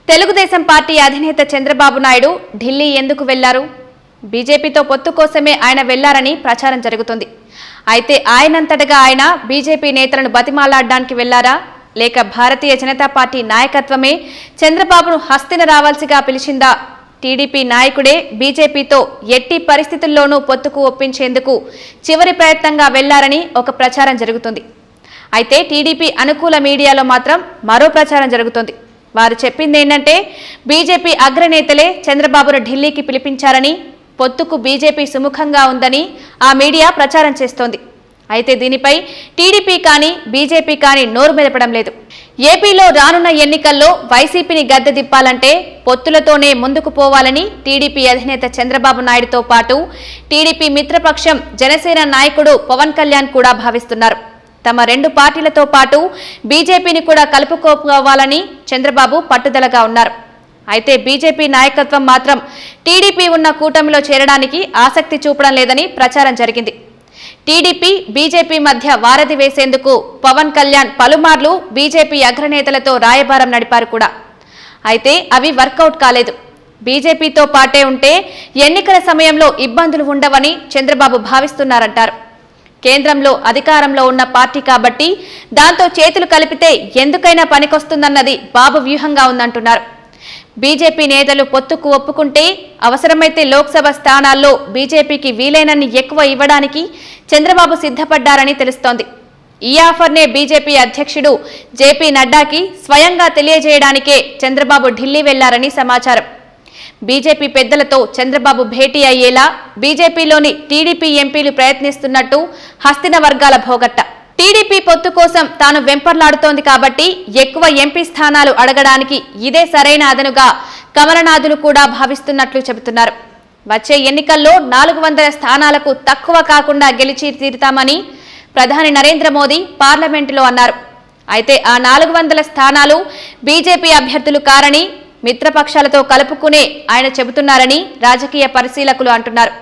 Telugu Desam party అధినేత చంద్రబాబు నాయుడు ఢిల్లీ ఎందుకు వెళ్లారు? బీజేపీతో పొత్తు కోసమే ఆయన వెళ్లారని ప్రచారం జరుగుతుంది. అయితే ఆయనంతటగా ఆయన బీజేపీ నేతలను బతిమాలాడడానికి వెళ్లారా, లేక భారతీయ జనతా పార్టీ నాయకత్వమే చంద్రబాబును హస్తిన రావాల్సిగా పిలిచిందా? టీడీపీ నాయకుడే బీజేపీతో ఎట్టి పరిస్థితుల్లోనూ పొత్తుకు ఒప్పించేందుకు చివరి ప్రయత్నంగా వెళ్లారని ఒక ప్రచారం జరుగుతుంది. అయితే టీడీపీ అనుకూల మీడియాలో మాత్రం మరో ప్రచారం జరుగుతుంది. వారు చెప్పింది ఏంటంటే బీజేపీ అగ్రనేతలే చంద్రబాబును ఢిల్లీకి పిలిపించారని, పొత్తుకు బీజేపీ సుముఖంగా ఉందని ఆ మీడియా ప్రచారం చేస్తోంది. అయితే దీనిపై టీడీపీ కానీ బీజేపీ కానీ నోరు మెదపడం లేదు. ఏపీలో రానున్న ఎన్నికల్లో వైసీపీని గద్దె దింపాలంటే పొత్తులతోనే ముందుకు పోవాలని టీడీపీ అధినేత చంద్రబాబు నాయుడుతో పాటు టీడీపీ మిత్రపక్షం జనసేన నాయకుడు పవన్ కళ్యాణ్ కూడా భావిస్తున్నారు. తమ రెండు పార్టీలతో పాటు బీజేపీని కూడా కలుపుకోవాలని చంద్రబాబు పట్టుదలగా ఉన్నారు. అయితే బీజేపీ నాయకత్వం మాత్రం టీడీపీ ఉన్న కూటమిలో చేరడానికి ఆసక్తి చూపడం లేదని ప్రచారం జరిగింది. టీడీపీ బీజేపీ మధ్య వారధి వేసేందుకు పవన్ కళ్యాణ్ పలుమార్లు బీజేపీ అగ్రనేతలతో రాయబారం నడిపారు కూడా. అయితే అవి వర్కౌట్ కాలేదు. బీజేపీతో పాటే ఉంటే ఎన్నికల సమయంలో ఇబ్బందులు ఉండవని చంద్రబాబు భావిస్తున్నారంటారు. కేంద్రంలో అధికారంలో ఉన్న పార్టీ కాబట్టి దాంతో చేతులు కలిపితే ఎందుకైనా పనికొస్తుందన్నది బాబు వ్యూహంగా ఉందంటున్నారు. బీజేపీ నేతలు పొత్తుకు ఒప్పుకుంటే అవసరమైతే లోక్సభ స్థానాల్లో బీజేపీకి వీలైనన్ని ఎక్కువ ఇవ్వడానికి చంద్రబాబు సిద్ధపడ్డారని తెలుస్తోంది. ఈ ఆఫర్నే బీజేపీ అధ్యక్షుడు జేపీ నడ్డాకి స్వయంగా తెలియజేయడానికే చంద్రబాబు ఢిల్లీ వెళ్లారని సమాచారం. బీజేపీ పెద్దలతో చంద్రబాబు భేటీ అయ్యేలా బీజేపీలోని టీడీపీ ఎంపీలు ప్రయత్నిస్తున్నట్టు హస్తిన వర్గాల భోగట్ట. టీడీపీ పొత్తు కోసం తాను వెంపర్లాడుతోంది కాబట్టి ఎక్కువ ఎంపీ స్థానాలు అడగడానికి ఇదే సరైన అదనుగా కమలనాథులు కూడా భావిస్తున్నట్లు చెబుతున్నారు. వచ్చే ఎన్నికల్లో 400 స్థానాలకు తక్కువ కాకుండా గెలిచి తీరుతామని ప్రధాని నరేంద్ర మోదీ పార్లమెంటులో అన్నారు. అయితే ఆ 400 స్థానాలు బీజేపీ అభ్యర్థులు కారని మిత్రపక్షాలతో కలుపుకునే ఆయన చెబుతున్నారని రాజకీయ పరిశీలకులు అంటున్నారు.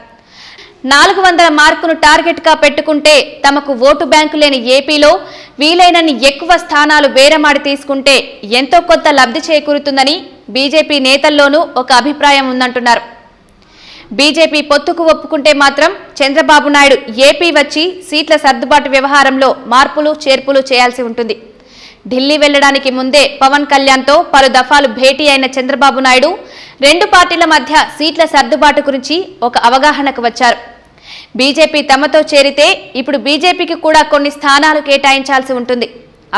400 మార్కును టార్గెట్ గా పెట్టుకుంటే తమకు ఓటు బ్యాంకు లేని ఏపీలో వీలైనన్ని ఎక్కువ స్థానాలు బేరమాడి తీసుకుంటే ఎంతో కొంత లబ్ధి చేకూరుతుందని బీజేపీ నేతల్లోనూ ఒక అభిప్రాయం ఉందంటున్నారు. బీజేపీ పొత్తుకు ఒప్పుకుంటే మాత్రం చంద్రబాబు నాయుడు ఏపీ వచ్చి సీట్ల సర్దుబాటు వ్యవహారంలో మార్పులు చేర్పులు చేయాల్సి ఉంటుంది. ఢిల్లీ వెళ్లడానికి ముందే పవన్ కళ్యాణ్తో పలు దఫాలు భేటీ అయిన చంద్రబాబు నాయుడు రెండు పార్టీల మధ్య సీట్ల సర్దుబాటు గురించి ఒక అవగాహనకు వచ్చారు. బీజేపీ తమతో చేరితే ఇప్పుడు బీజేపీకి కూడా కొన్ని స్థానాలు కేటాయించాల్సి ఉంటుంది.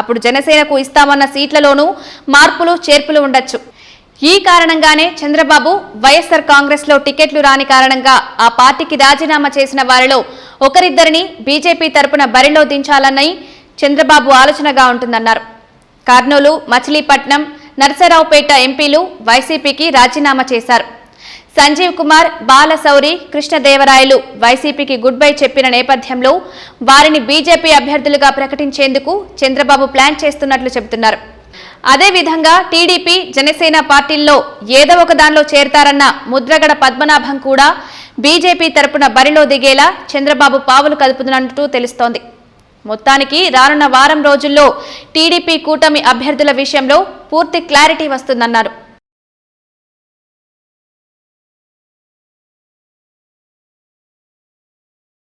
అప్పుడు జనసేనకు ఇస్తామన్న సీట్లలోనూ మార్పులు చేర్పులు ఉండొచ్చు. ఈ కారణంగానే చంద్రబాబు వైఎస్ఆర్ కాంగ్రెస్ లో టికెట్లు రాని కారణంగా ఆ పార్టీకి రాజీనామా చేసిన వారిలో ఒకరిద్దరిని బీజేపీ తరపున బరిలో దించాలన్న చంద్రబాబు ఆలోచనగా ఉంటుందన్నారు. కర్నూలు, మచిలీపట్నం, నరసరావుపేట ఎంపీలు వైసీపీకి రాజీనామా చేశారు. సంజీవ్ కుమార్, బాలశౌరి, కృష్ణదేవరాయలు వైసీపీకి గుడ్ బై చెప్పిన నేపథ్యంలో వారిని బీజేపీ అభ్యర్థులుగా ప్రకటించేందుకు చంద్రబాబు ప్లాన్ చేస్తున్నట్లు చెబుతున్నారు. అదేవిధంగా టీడీపీ, జనసేన పార్టీల్లో ఏదో ఒక దానిలో చేరతారన్న ముద్రగడ పద్మనాభం కూడా బీజేపీ తరపున బరిలో దిగేలా చంద్రబాబు పావులు కదుపుతున్నట్టు తెలుస్తోంది. మొత్తానికి రానున్న వారం రోజుల్లో టీడీపీ కూటమి అభ్యర్థుల విషయంలో పూర్తి క్లారిటీ వస్తుందన్నారు.